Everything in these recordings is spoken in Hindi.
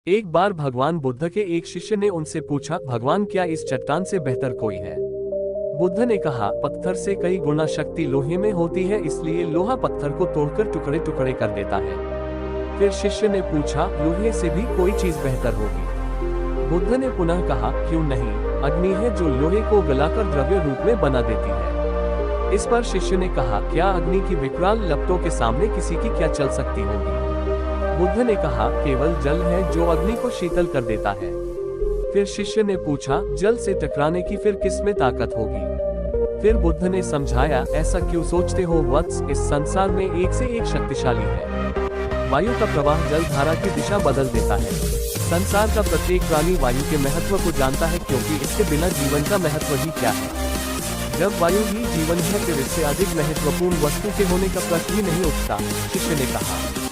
एक बार भगवान बुद्ध के एक शिष्य ने उनसे पूछा, भगवान क्या इस चट्टान से बेहतर कोई है? बुद्ध ने कहा, पत्थर से कई गुना शक्ति लोहे में होती है, इसलिए लोहा पत्थर को तोड़कर टुकड़े टुकड़े कर देता है। फिर शिष्य ने पूछा, लोहे से भी कोई चीज बेहतर होगी? बुद्ध ने पुनः कहा, क्यों नहीं, अग्नि है जो लोहे को गलाकर द्रव्य रूप में बना देती है। इस पर शिष्य ने कहा, क्या अग्नि की विकराल लपटों के सामने किसी की क्या चल सकती होगी? बुद्ध ने कहा, केवल जल है जो अग्नि को शीतल कर देता है। फिर शिष्य ने पूछा, जल से टकराने की फिर किस में ताकत होगी? फिर बुद्ध ने समझाया, ऐसा क्यों सोचते हो वत्स, इस संसार में एक से एक शक्तिशाली है। वायु का प्रवाह जल धारा की दिशा बदल देता है। संसार का प्रत्येक प्राणी वायु के महत्व को जानता है, क्योंकि इसके बिना जीवन का महत्व ही क्या है। जब वायु ही जीवन है, फिर इससे अधिक महत्वपूर्ण वस्तु के होने का प्रश्न ही नहीं उठता, शिष्य ने कहा।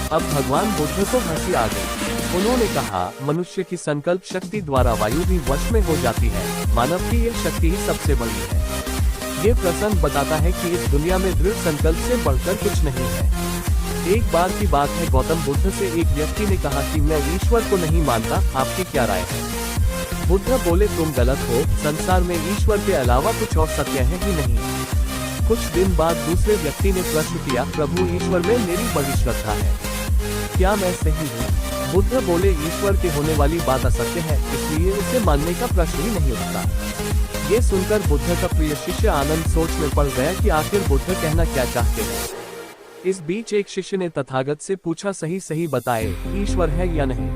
अब भगवान बुद्ध को हंसी आ गई। उन्होंने कहा, मनुष्य की संकल्प शक्ति द्वारा वायु भी वश में हो जाती है। मानव की यह शक्ति ही सबसे बड़ी है। ये प्रसंग बताता है कि इस दुनिया में दृढ़ संकल्प से बढ़कर कुछ नहीं है। एक बार की बात है, गौतम बुद्ध से एक व्यक्ति ने कहा कि मैं ईश्वर को नहीं मानता, आपकी क्या राय है? बुद्ध बोले, तुम गलत हो, संसार में ईश्वर के अलावा कुछ और सत्य है ही नहीं। कुछ दिन बाद दूसरे व्यक्ति ने प्रश्न किया, प्रभु ईश्वर में मेरी बड़ी श्रद्धा है, क्या मैं सही हूँ? बुद्ध बोले, ईश्वर के होने वाली बात असत्य है, इसलिए उसे मानने का प्रश्न ही नहीं उठता। ये सुनकर बुद्ध का प्रिय शिष्य आनंद सोच में पड़ गया कि आखिर बुद्ध कहना क्या चाहते हैं। इस बीच एक शिष्य ने तथागत से पूछा, सही सही बताए, ईश्वर है या नहीं?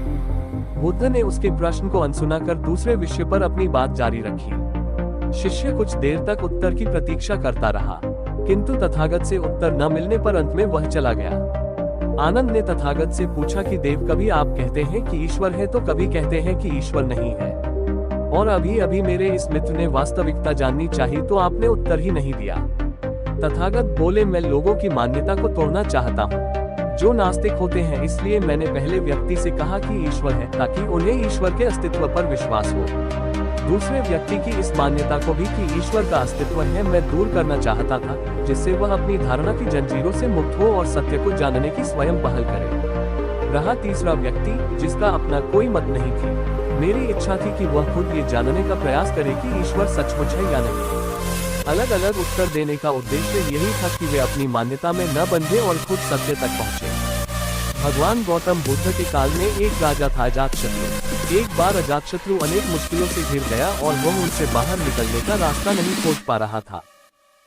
बुद्ध ने उसके प्रश्न को अनसुना कर दूसरे विषय पर अपनी बात जारी रखी। शिष्य कुछ देर तक उत्तर की प्रतीक्षा करता रहा, किंतु तथागत से उत्तर न मिलने पर अंत में वह चला गया। आनंद ने तथागत से पूछा कि देव, कभी आप कहते हैं कि ईश्वर है तो कभी कहते हैं कि ईश्वर नहीं है, और अभी अभी मेरे इस मित्र ने वास्तविकता जाननी चाहिए तो आपने उत्तर ही नहीं दिया। तथागत बोले, मैं लोगों की मान्यता को तोड़ना चाहता हूँ जो नास्तिक होते हैं, इसलिए मैंने पहले व्यक्ति से कहा कि ईश्वर है, ताकि उन्हें ईश्वर के अस्तित्व पर विश्वास हो। दूसरे व्यक्ति की इस मान्यता को भी कि ईश्वर का अस्तित्व है मैं दूर करना चाहता था, जिससे वह अपनी धारणा की जंजीरों से मुक्त हो और सत्य को जानने की स्वयं पहल करे। रहा तीसरा व्यक्ति, जिसका अपना कोई मत नहीं थी। मेरी इच्छा थी कि वह खुद ये जानने का प्रयास करे कि ईश्वर सचमुच है या नहीं। अलग अलग उत्तर देने का उद्देश्य यही था कि वे अपनी मान्यता में न बंधे और खुद सत्य तक पहुँचे। भगवान गौतम बुद्ध के काल में एक राजा था, अजातशत्रु। एक बार अजातशत्रु अनेक मुश्किलों से घिर गया और वह उनसे बाहर निकलने का रास्ता नहीं खोज पा रहा था।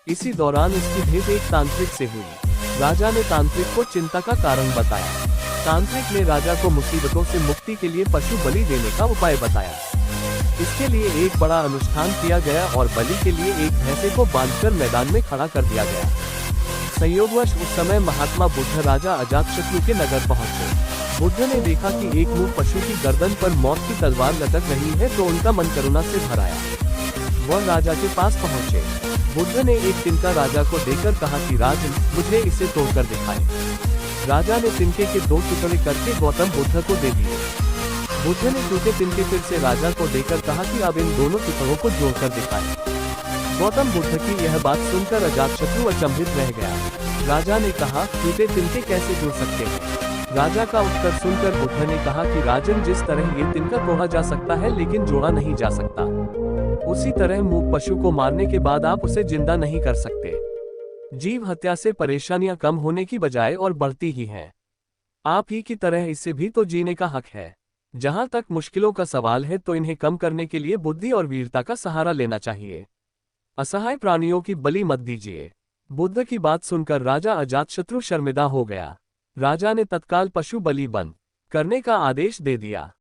इसी दौरान इसकी भेंट एक तांत्रिक से हुई। राजा ने तांत्रिक को चिंता का कारण बताया। तांत्रिक ने राजा को मुसीबतों से मुक्ति के लिए पशु बलि देने का उपाय बताया। इसके लिए एक बड़ा अनुष्ठान किया गया और बलि के लिए एक भैंसे को बांधकर मैदान में खड़ा कर दिया गया। संयोगवश उस समय महात्मा बुद्ध राजा अजातशत्रु के नगर पहुंचे। बुद्ध ने देखा कि एक मुंह पशु की गर्दन पर मौत की तलवार लटक रही है, तो उनका मन करुणा से भर आया। वह राजा के पास पहुंचे। बुद्ध ने एक तिनका राजा को देकर कहा कि राजन, मुझे इसे तोड़कर दिखाए। राजा ने तिनके के 2 टुकड़े करके गौतम बुद्ध को दे दिए। बुद्ध ने टूटे तिनके फिर से राजा को देकर कहा कि अब इन दोनों टुकड़ों को जोड़कर दिखाए। गौतम बुद्ध की यह बात सुनकर अजातशत्रु अचंभित रह गया। राजा ने कहा, टूटे तिनके कैसे जुड़ सकते हैं? राजा का उत्तर सुनकर बुद्ध ने कहा कि राजन, जिस तरह ये तिनका तोड़ा जा सकता है लेकिन जोड़ा नहीं जा सकता, उसी तरह मूक पशु को मारने के बाद आप उसे जिंदा नहीं कर सकते। जीव हत्या से परेशानियां कम होने की बजाय और बढ़ती ही हैं। आप ही की तरह इसे भी तो जीने का हक है। जहां तक मुश्किलों का सवाल है तो इन्हें कम करने के लिए बुद्धि और वीरता का सहारा लेना चाहिए। असहाय प्राणियों की बलि मत दीजिए। बुद्ध की बात सुनकर राजा अजातशत्रु शर्मिंदा हो गया। राजा ने तत्काल पशु बलि बंद करने का आदेश दे दिया।